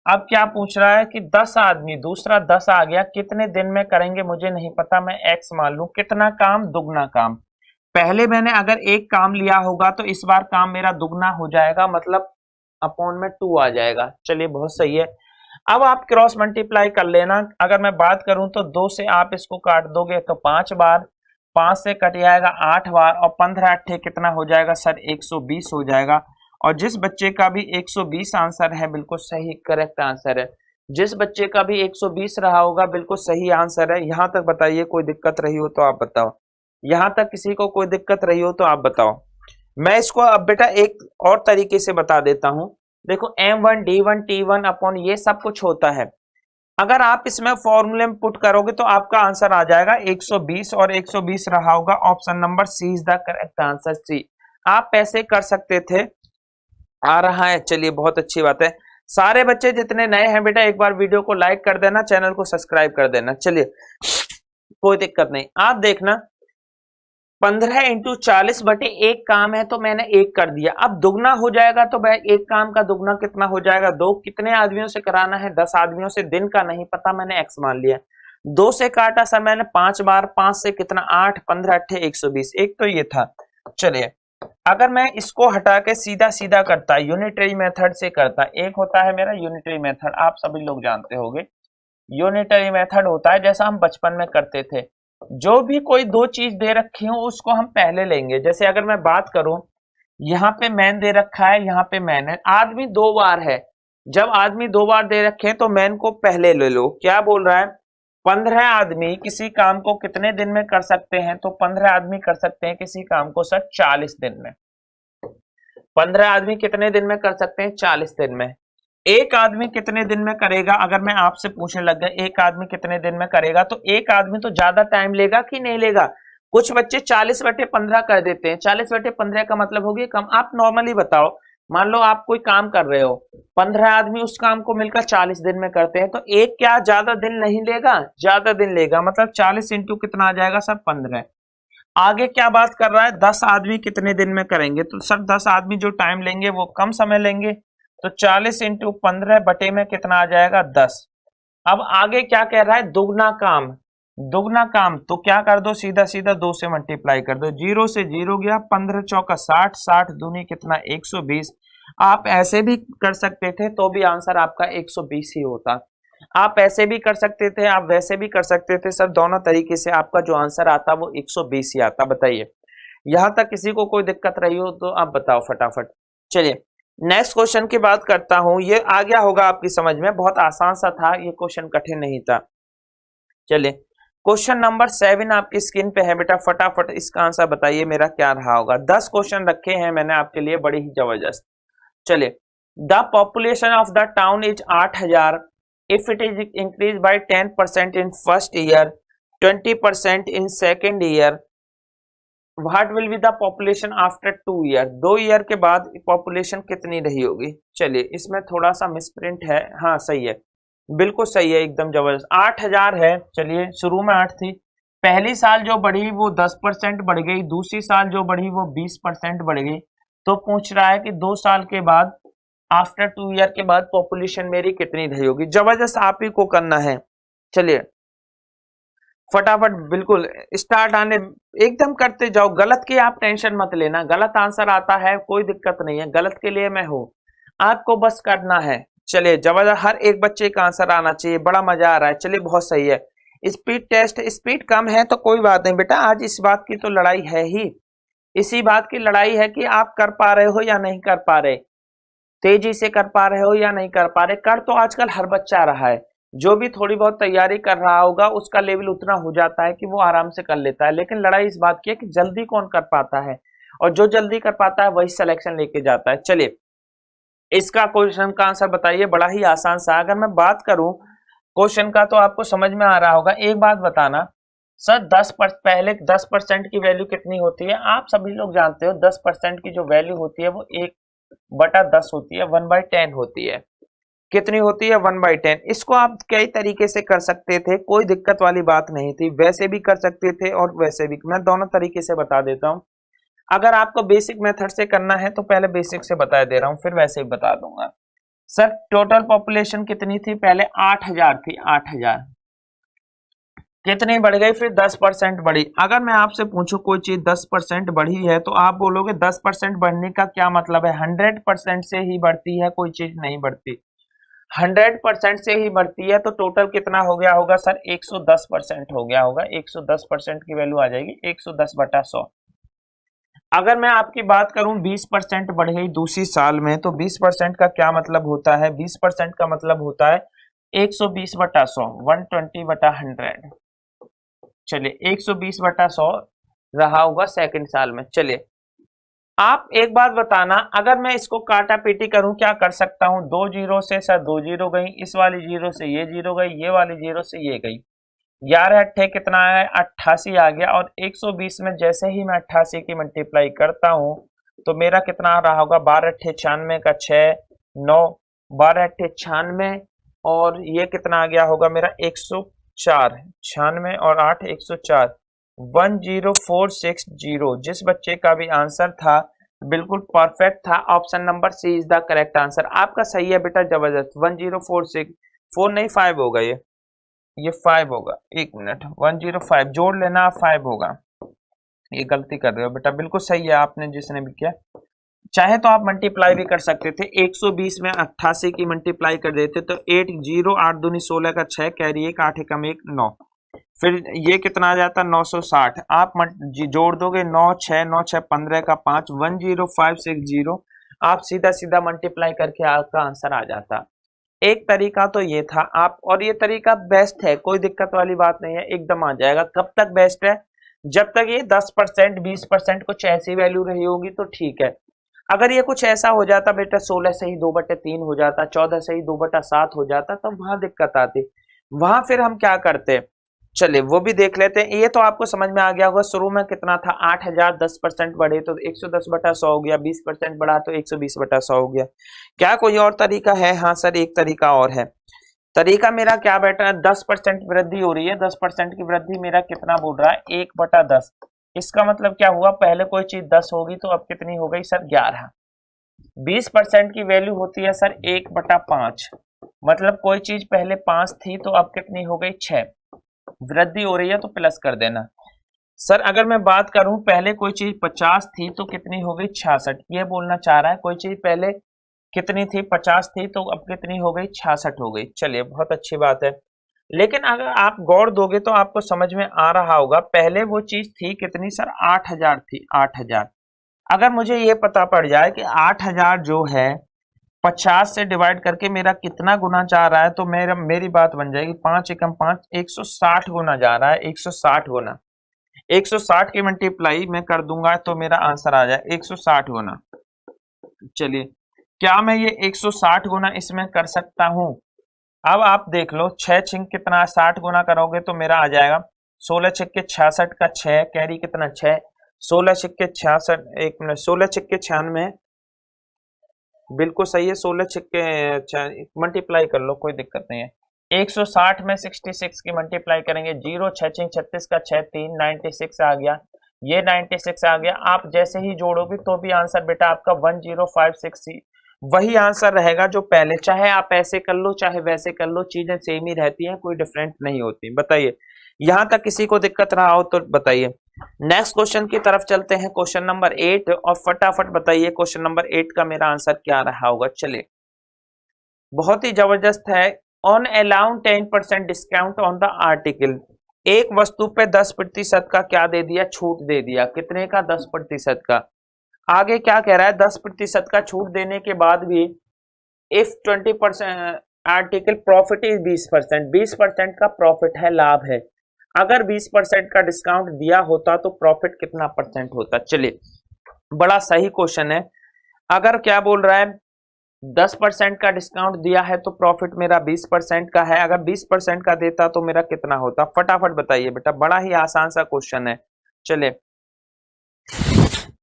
अब क्या पूछ रहा है कि 10 आदमी, दूसरा 10 आ गया, कितने दिन में करेंगे मुझे नहीं पता, मैं एक्स मान लूं, कितना काम, दुगना काम। पहले मैंने अगर एक काम लिया होगा तो इस बार काम मेरा दुगना हो जाएगा, मतलब अपॉन में 2 आ जाएगा। चलिए बहुत सही है। अब आप क्रॉस मल्टीप्लाई कर लेना। अगर मैं बात करूं तो 2 से आप इसको काट दोगे तो 5 बार, 5 से कट जाएगा 8 बार, और 15 अट्ठे कितना हो जाएगा सर, 120 हो जाएगा। और जिस बच्चे का भी 120 आंसर है, बिल्कुल सही करेक्ट आंसर है। जिस बच्चे का भी 120 रहा होगा, बिल्कुल सही आंसर है। यहां तक बताइए, कोई दिक्कत रही हो तो आप बताओ। यहां तक किसी को कोई दिक्कत रही हो तो आप बताओ। मैं इसको अब बेटा एक और तरीके से बता देता हूं। देखो M1 D1 T1 अपॉन ये सब कुछ होता है। अगर आप इसमें फॉर्मूले में पुट करोगे तो आपका आंसर आ जाएगा 120, और 120 रहा होगा। Option number C is the correct answer, C. आप ऐसे कर सकते थे, आ रहा है। चलिए बहुत अच्छी बात है। सारे बच्चे जितने नए हैं बेटा, एक बार वीडियो को लाइक कर देना, चैनल को सब्सक्राइब कर देना। चलिए कोई दिक्कत नहीं, आप देखना 15 इंटू 40 बटे एक काम है तो मैंने एक कर दिया। अब दुगना हो जाएगा तो भाई एक काम का दुगना कितना हो जाएगा, 2। कितने आदमियों से कराना है, 10 आदमियों से। दिन का नहीं पता, मैंने एक्स मान लिया। 2 से काटा सर मैंने 5 बार, 5 से कितना 8, 15 अट्ठे 120। एक तो ये था। चलिए अगर मैं इसको हटा के सीधा सीधा करता, यूनिटरी मेथड से करता, एक होता है मेरा यूनिटरी मेथड, आप सभी लोग जानते होंगे। यूनिटरी मेथड होता है जैसा हम बचपन में करते थे, जो भी कोई 2 चीज दे रखी हो उसको हम पहले लेंगे। जैसे अगर मैं बात करूं, यहाँ पे मैन दे रखा है, यहाँ पे मैन है, आदमी 2 बार है। जब आदमी 2 बार दे रखे हैं तो मैन को पहले ले लो। क्या बोल रहा है, 15 आदमी किसी काम को कितने दिन में कर सकते हैं, तो 15 आदमी कर सकते हैं किसी काम को सर 40 दिन में। 15 आदमी कितने दिन में कर सकते हैं, 40 दिन में। एक आदमी कितने दिन में करेगा, अगर मैं आपसे पूछने लग गया एक आदमी कितने दिन में करेगा, तो एक आदमी तो ज्यादा टाइम लेगा कि नहीं लेगा। कुछ बच्चे 40/15 कर देते हैं। 40/15 का मतलब हो गया कम। आप नॉर्मली बताओ, मान लो आप कोई काम कर रहे हो, 15 आदमी उस काम को मिलकर 40 दिन में करते हैं, तो एक क्या ज्यादा दिन नहीं लेगा, ज्यादा दिन लेगा। मतलब 40 इंटू कितना आ जाएगा सर, 15। आगे क्या बात कर रहा है, 10 आदमी कितने दिन में करेंगे, तो सर 10 आदमी जो टाइम लेंगे वो कम समय लेंगे, तो 40 इंटू 15 बटे में कितना आ जाएगा, 10। अब आगे क्या कह रहा है, दुगना काम। दुगना काम तो क्या कर दो, सीधा सीधा 2 से मल्टीप्लाई कर दो। 0 से 0 गया, 15 चौका 60, 60 दूनी कितना 120। आप ऐसे भी कर सकते थे तो भी आंसर आपका 120 ही होता। आप ऐसे भी कर सकते थे, आप वैसे भी कर सकते थे सर, दोनों तरीके से आपका जो आंसर आता वो 120 ही आता। बताइए यहां तक किसी को कोई दिक्कत रही हो तो आप बताओ फटाफट। चलिए नेक्स्ट क्वेश्चन की बात करता हूं। ये आ गया होगा आपकी समझ में, बहुत आसान सा था ये क्वेश्चन, कठिन नहीं था। चलिए क्वेश्चन नंबर 7 आपकी स्क्रीन पे है बेटा, फटाफट इसका आंसर बताइए मेरा क्या रहा होगा। 10 क्वेश्चन रखे हैं मैंने आपके लिए, बड़ी ही जबरदस्त। चलिए the population of the town is 8000 if it is increase by 10% in first year, 20% in second year, what will be the population after 2 year. 2 year के बाद पॉपुलेशन कितनी रही होगी। चलिए इसमें थोड़ा सा मिसप्रिंट है, हाँ सही है, बिल्कुल सही है, एकदम जबरदस्त। 8000 है। चलिए शुरू में 8 थी, पहली साल जो बढ़ी वो 10% बढ़ गई, दूसरी साल जो बढ़ी वो 20% बढ़ गई। तो पूछ रहा है कि 2 साल के बाद, आफ्टर 2 ईयर के बाद पॉपुलेशन मेरी कितनी रही होगी। जबरदस्त, आप ही को करना है। चलिए फटाफट बिल्कुल स्टार्ट आने, एकदम करते जाओ। गलत की आप टेंशन मत लेना, गलत आंसर आता है कोई दिक्कत नहीं है, गलत के लिए मैं हूं, आपको बस करना है। चलिए जबरदस्त, हर एक बच्चे का आंसर आना चाहिए, बड़ा मजा आ रहा है। चलिए बहुत सही है। स्पीड टेस्ट, स्पीड कम है तो कोई बात नहीं बेटा, आज इस बात की तो लड़ाई है ही, इसी बात की लड़ाई है कि आप कर पा रहे हो या नहीं कर पा रहे, तेजी से कर पा रहे हो या नहीं कर पा रहे। कर तो आजकल हर बच्चा रहा है, जो भी थोड़ी बहुत तैयारी कर रहा होगा उसका लेवल उतना हो जाता है कि वो आराम से कर लेता है। लेकिन लड़ाई इस बात की है कि जल्दी कौन कर पाता है, और जो जल्दी कर पाता है वही सिलेक्शन लेके जाता है। चलिए इसका क्वेश्चन का आंसर बताइए, बड़ा ही आसान सा। अगर मैं बात करूं क्वेश्चन का तो आपको समझ में आ रहा होगा। एक बात बताना सर, पहले 10% की वैल्यू कितनी होती है? आप सभी लोग जानते हो 10% की जो वैल्यू होती है वो 1/10 होती है, 1/10 होती है। कितनी होती है? 1/10। इसको आप कई तरीके से कर सकते थे, कोई दिक्कत वाली बात नहीं थी। वैसे भी कर सकते थे और वैसे भी। मैं दोनों तरीके से बता देता हूँ। अगर आपको बेसिक मेथड से करना है तो पहले बेसिक से बता दे रहा हूँ, फिर वैसे ही बता दूंगा। सर टोटल पॉपुलेशन कितनी थी? पहले 8,000 थी। 8,000 कितनी बढ़ गई? फिर 10% बढ़ी। अगर मैं आपसे पूछूं कोई चीज 10% बढ़ी है तो आप बोलोगे 10% बढ़ने का क्या मतलब है? 100% से ही बढ़ती है, कोई चीज नहीं बढ़ती। 100% से ही बढ़ती है तो टोटल कितना हो गया होगा सर? 110% हो गया होगा। 110% की वैल्यू आ जाएगी 110/100। अगर मैं आपकी बात करूं 20% बढ़ गई दूसरी साल में, तो 20% का क्या मतलब होता है? 20% का मतलब होता है 120/100, 120/100। चलिए 120/100 रहा होगा सेकंड साल में। चलिए आप एक बात बताना, अगर मैं इसको काटा पीटी करूं क्या कर सकता हूं? 2 जीरो से सर 2 जीरो गई, इस वाली जीरो से ये जीरो गई, ये वाली जीरो से ये गई। 11 अट्ठे कितना है? 88 आ गया। और 120 में जैसे ही मैं 88 की मल्टीप्लाई करता हूं तो मेरा कितना आ रहा होगा? 12 अट्ठे 96 का 6 9, 12 अट्ठे 96 और ये कितना आ गया होगा मेरा? 104। 96 और 8 104, 10460। जिस बच्चे का भी आंसर था बिल्कुल परफेक्ट था। Option number C is the correct answer. आपका सही है बेटा, जबरदस्त। 1046, 4 नहीं 5 होगा, ये 5 होगा। एक मिनट, 105 जोड़ लेना, 5 होगा। ये गलती कर रहे हो बेटा, बिल्कुल सही है आपने जिसने भी किया। चाहे तो आप मल्टीप्लाई भी कर सकते थे। 120 में 88 की मल्टीप्लाई कर देते तो 8 0 8 दूनी 16 का 6 कैरी 1 8 एकम 1 9। फिर ये कितना आ जाता? 960। आप जोड़ दोगे 9 6 9 6 15 का 5, 10560। आप सीधा सीधा मल्टीप्लाई करके आपका आंसर आ जाता। एक तरीका तो ये था आप, और ये तरीका बेस्ट है, कोई दिक्कत वाली बात नहीं है, एकदम आ जाएगा। कब तक बेस्ट है? जब तक ये 10% 20% कुछ ऐसी वैल्यू रही होगी तो ठीक है। अगर ये कुछ ऐसा हो जाता बेटा, 16 से ही 2/3 हो जाता, 14 से ही 2/7 हो जाता, तो वहां दिक्कत आती। वहां फिर हम क्या करते? चलिए वो भी देख लेते हैं। ये तो आपको समझ में आ गया होगा। शुरू में कितना था? 8,000। 10% बढ़े तो 110/100 हो गया। 20% बढ़ा तो 120/100 हो गया। क्या कोई और तरीका है? हाँ सर, एक तरीका और है। तरीका मेरा क्या बेटा? 10% वृद्धि हो रही है। 10% की वृद्धि मेरा कितना बोल रहा है? 1/10। इसका मतलब क्या हुआ? पहले कोई चीज 10 होगी तो अब कितनी हो गई सर? 11। 20% की वैल्यू होती है सर 1/5। मतलब कोई चीज पहले 5 थी तो अब कितनी हो गई? 6। वृद्धि हो रही है तो प्लस कर देना। सर अगर मैं बात करूं पहले कोई चीज 50 थी तो कितनी हो गई? 66। ये बोलना चाह रहा है कोई चीज पहले कितनी थी? 50 थी तो अब कितनी हो गई? 66 हो गई। चलिए बहुत अच्छी बात है। लेकिन अगर आप गौर दोगे तो आपको समझ में आ रहा होगा, पहले वो चीज थी कितनी सर? 8,000 थी। 8,000। अगर मुझे ये पता पड़ जाए कि 8,000 जो है 50 से डिवाइड करके मेरा कितना गुना जा रहा है, तो मेरी बात बन जाएगी 5 एकम 5, 160 गुना जा रहा है। 160 गुना 160 की मल्टीप्लाई मैं कर दूंगा तो मेरा आंसर आ जाए 160 गुना। चलिए क्या मैं ये 160 गुना इसमें कर सकता हूं? अब आप देख लो, 6 छिंक कितना? 60 गुना करोगे तो मेरा आ जाएगा 16 छिक्के 66 का 6 कैरी कितना? 6। 16 छिक्के 66, एक मिनट, 16 छिक्के 96, बिल्कुल सही है। 16 छिक्के मल्टीप्लाई कर लो, कोई दिक्कत नहीं है। 160 में 66 की मल्टीप्लाई करेंगे। 0 6 36 का 6 3 96 आ गया। ये 96 आ गया। आप जैसे ही जोड़ोगे तो भी आंसर बेटा आपका 10560 वही आंसर रहेगा जो पहले। चाहे आप ऐसे कर लो चाहे वैसे कर लो, चीजें सेम ही रहती हैं, कोई डिफरेंट नहीं होती। बताइए यहां तक किसी को दिक्कत रहा हो तो बताइए। नेक्स्ट क्वेश्चन की तरफ चलते हैं, क्वेश्चन नंबर 8, और फटाफट बताइए क्वेश्चन नंबर 8 का मेरा आंसर क्या रहा होगा। चलिए बहुत ही जबरदस्त है। On allowed 10% discount on the article. एक वस्तु पे 10% का क्या दे दिया? छूट दे दिया। कितने का? 10% का। आगे क्या कह रहा है? 10% का छूट देने के बाद भी इफ 20% आर्टिकल प्रॉफिट इज 20%, 20% का प्रॉफिट है, लाभ है। अगर 20% का डिस्काउंट दिया होता तो प्रॉफिट कितना परसेंट होता? चलिए बड़ा सही क्वेश्चन है। अगर क्या बोल रहा है? 10% का डिस्काउंट दिया है तो प्रॉफिट मेरा 20% का है। अगर 20% का देता तो मेरा कितना होता, फटाफट बताइए बेटा, बड़ा ही आसान सा क्वेश्चन है। चलिए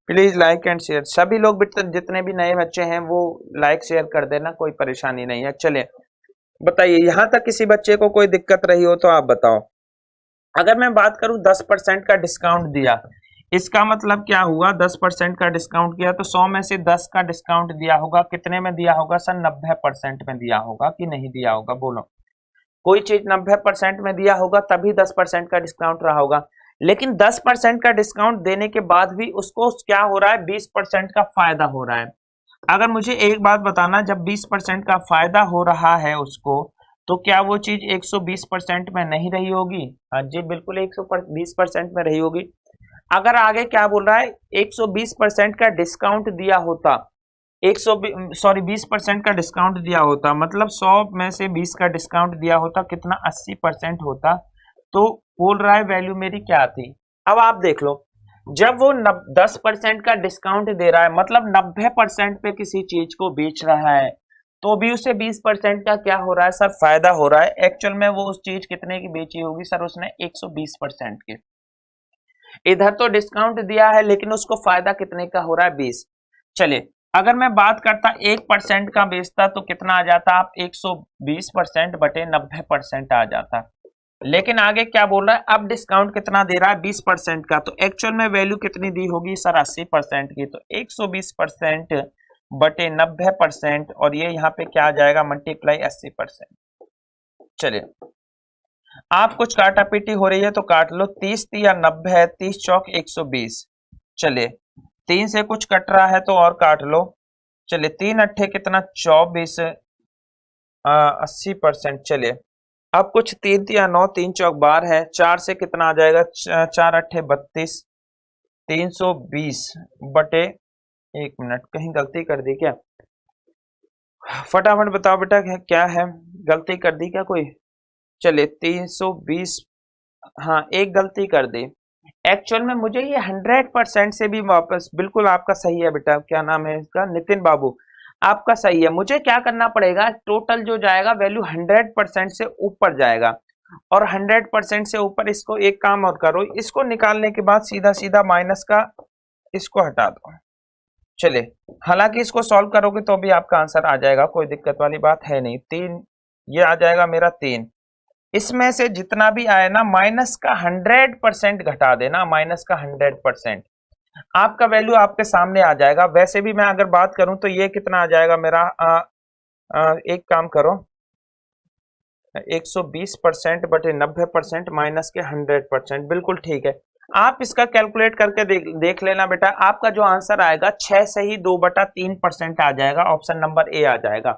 प्लीज लाइक एंड शेयर, सभी लोग बेटा जितने भी नए बच्चे हैं वो लाइक शेयर कर देना, कोई परेशानी नहीं है। चलिए बताइए, यहां तक किसी बच्चे को कोई दिक्कत रही हो तो आप बताओ। अगर मैं बात करूं 10% का डिस्काउंट दिया, इसका मतलब क्या हुआ, 10% का डिस्काउंट किया तो 100 में से 10 का डिस्काउंट दिया होगा, कितने में दिया होगा सर, 90% में दिया होगा कि नहीं दिया होगा, बोलो। कोई चीज 90% में दिया होगा तभी 10% का डिस्काउंट रहा होगा। लेकिन 10% का डिस्काउंट देने के बाद भी उसको क्या हो रहा है, 20% का फायदा हो रहा है। अगर मुझे एक बात बताना, जब 20% का फायदा हो रहा है उसको, तो क्या वो चीज 120% में नहीं रही होगी? हाँ जी बिल्कुल 120% में रही होगी। अगर आगे क्या बोल रहा है, 120% का डिस्काउंट दिया होता, 20% का डिस्काउंट दिया होता, मतलब 100 में से 20 का डिस्काउंट दिया होता, कितना 80% होता। तो बोल रहा है वैल्यू मेरी क्या थी। अब आप देख लो, जब वो 10% का डिस्काउंट दे रहा है, मतलब 90% पे किसी चीज को बेच रहा है, तो भी उसे 20% का क्या हो रहा है सर, फायदा हो रहा है। एक्चुअल में वो उस चीज कितने की बेची होगी सर, उसने 120% की। इधर तो डिस्काउंट दिया है लेकिन उसको फायदा कितने का हो रहा है, 20। चलिए अगर मैं बात करता 1% का बेचता तो कितना आ जाता, आप 120% बटे 90% आ जाता। लेकिन आगे क्या बोल रहा है, अब डिस्काउंट कितना दे रहा है, 20% का, तो एक्चुअल में वैल्यू कितनी दी होगी सर, 80% की। तो 120% बटे 90%, और ये यहाँ पे क्या आ जाएगा, मल्टीप्लाई 80%। चलिए आप कुछ काटा पीटी हो रही है तो काट लो, 30 या 90 है, 30 चौक 120। चलिए 3 से कुछ कट रहा है तो और काट लो। चलिए 3 अट्ठे कितना, 24, 80%। चलिए अब कुछ 3 या 9, 3 चौक 12 है, 4 से कितना आ जाएगा, 4 अट्ठे 32, 320 बटे, एक मिनट कहीं गलती कर दी क्या, फटाफट बताओ बेटा क्या है, गलती कर दी क्या कोई। चलिए 320, हाँ एक गलती कर दी। एक्चुअल में मुझे ये 100% से भी वापस, बिल्कुल आपका सही है बेटा, क्या नाम है इसका, नितिन बाबू, आपका सही है। मुझे क्या करना पड़ेगा, टोटल जो जाएगा वैल्यू 100% से ऊपर जाएगा, और 100% से ऊपर, इसको एक काम और करो, इसको निकालने के बाद सीधा सीधा माइनस का इसको हटा दो। चलिए हालांकि इसको सॉल्व करोगे तो भी आपका आंसर आ जाएगा, कोई दिक्कत वाली बात है नहीं। 3 ये आ जाएगा मेरा 3, इसमें से जितना भी आए ना माइनस का 100% घटा देना, माइनस का 100%, आपका वैल्यू आपके सामने आ जाएगा। वैसे भी मैं अगर बात करूं तो ये कितना आ जाएगा मेरा, एक काम करो, 120% बटे 90% माइनस के 100%, बिल्कुल ठीक है। आप इसका कैलकुलेट करके देख लेना बेटा, आपका जो आंसर आएगा 6 से ही 2/3% आ जाएगा, ऑप्शन नंबर ए आ जाएगा,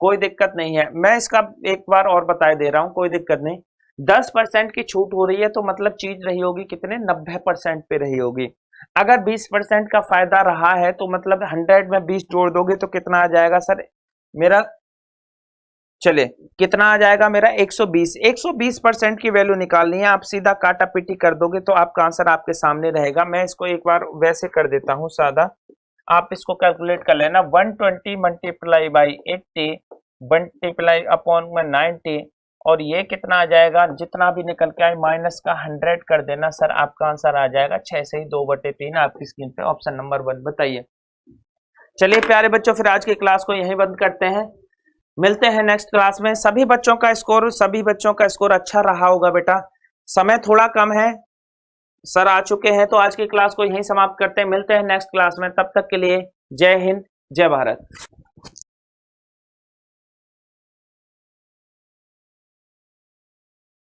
कोई दिक्कत नहीं है। मैं इसका एक बार और बता दे रहा हूं, कोई दिक्कत नहीं। 10% की छूट हो रही है तो मतलब चीज रही होगी कितने, 90% पे रही होगी। अगर 20% का फायदा रहा है तो मतलब 100 में 20 जोड़ दोगे तो कितना आ जाएगा सर मेरा, चलिए कितना आ जाएगा मेरा, 120। 120% की वैल्यू निकालनी है, आप सीधा काटा पीटी कर दोगे तो आपका आंसर आपके सामने रहेगा। मैं इसको एक बार वैसे कर देता हूं सादा, आप इसको कैलकुलेट कर लेना, 120 मल्टीप्लाई बाई 80 मल्टीप्लाई अपॉन में 90, और ये कितना आ जाएगा, जितना भी निकल के आए माइनस का 100 कर देना सर, आपका आंसर आ जाएगा 6 से ही 2/3 आपकी स्क्रीन पे, ऑप्शन नंबर 1। बताइए। चलिए प्यारे बच्चों, फिर आज की क्लास को यहीं बंद करते हैं, मिलते हैं नेक्स्ट क्लास में। सभी बच्चों का स्कोर अच्छा रहा होगा बेटा, समय थोड़ा कम है, सर आ चुके हैं, तो आज की क्लास को यहीं समाप्त करते हैं, मिलते हैं नेक्स्ट क्लास में, तब तक के लिए जय हिंद जय भारत।